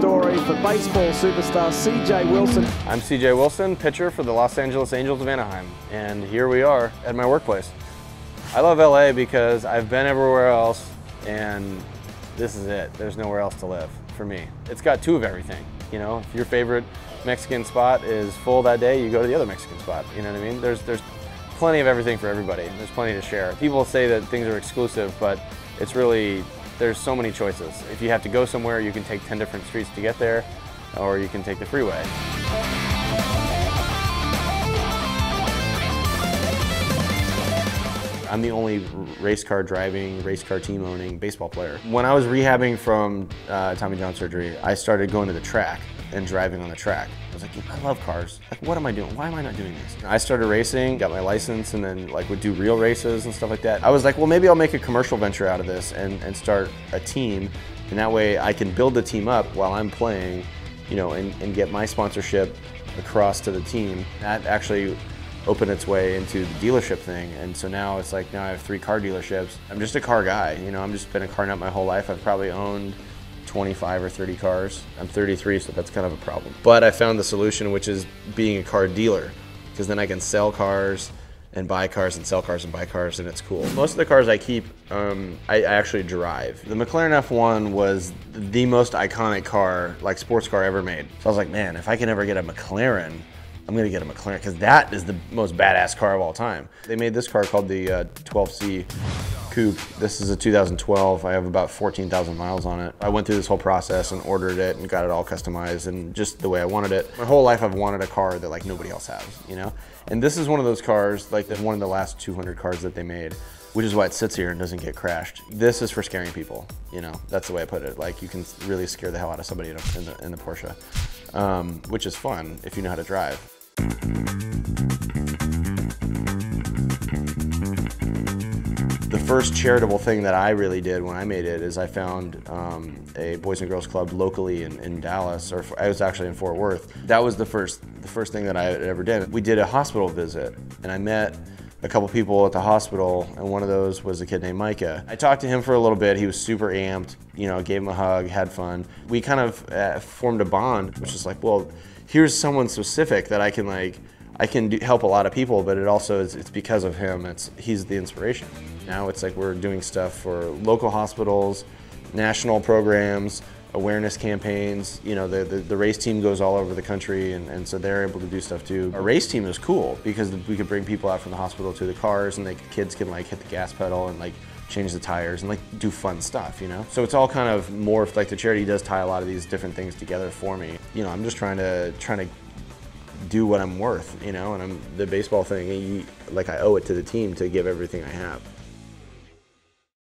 story for baseball superstar CJ Wilson. I'm CJ Wilson, pitcher for the Los Angeles Angels of Anaheim, and here we are at my workplace. I love LA because I've been everywhere else, and this is it. There's nowhere else to live for me. It's got two of everything. You know, if your favorite Mexican spot is full that day, you go to the other Mexican spot. You know what I mean? There's plenty of everything for everybody. There's plenty to share. People say that things are exclusive, but it's really, there's so many choices. If you have to go somewhere, you can take 10 different streets to get there, or you can take the freeway. I'm the only race car driving, race car team owning baseball player. When I was rehabbing from Tommy John surgery, I started going to the track and driving on the track. I was like, I love cars. Like, what am I doing? Why am I not doing this? I started racing, got my license, and then would do real races and stuff like that. I was like, well, maybe I'll make a commercial venture out of this and start a team, and that way I can build the team up while I'm playing, you know, and get my sponsorship across to the team. That actually opened its way into the dealership thing, and so now it's like, now I have 3 car dealerships. I'm just a car guy, you know, I've just been a car nut my whole life. I've probably owned 25 or 30 cars. I'm 33, so that's kind of a problem. But I found the solution, which is being a car dealer, because then I can sell cars and buy cars and sell cars and buy cars, and it's cool. Most of the cars I keep, I actually drive. The McLaren F1 was the most iconic car, like sports car ever made. So I was like, man, if I can ever get a McLaren, I'm gonna get a McLaren, because that is the most badass car of all time. They made this car called the 12C Coupe. This is a 2012. I have about 14,000 miles on it. I went through this whole process and ordered it and got it all customized and just the way I wanted it. My whole life I've wanted a car that like nobody else has, you know? And this is one of those cars, like one of the last 200 cars that they made, which is why it sits here and doesn't get crashed. This is for scaring people, you know? That's the way I put it. Like, you can really scare the hell out of somebody in the Porsche, which is fun if you know how to drive. The first charitable thing that I really did when I made it is I found a Boys and Girls Club locally in Dallas, or I was actually in Fort Worth. That was the first thing that I ever did. We did a hospital visit, and I met a couple people at the hospital, and one of those was a kid named Micah. I talked to him for a little bit. He was super amped, you know, gave him a hug, had fun. We kind of formed a bond, which is like, well, here's someone specific that I can help a lot of people, but it's because of him. He's the inspiration. Now it's like we're doing stuff for local hospitals, national programs, awareness campaigns. You know, the race team goes all over the country, and so they're able to do stuff too. Our race team is cool because we could bring people out from the hospital to the cars, and kids can like hit the gas pedal and like change the tires and like do fun stuff, you know? So it's all kind of morphed. Like, the charity does tie a lot of these different things together for me. You know, I'm just trying to do what I'm worth, you know, and the baseball thing, like, I owe it to the team to give everything I have.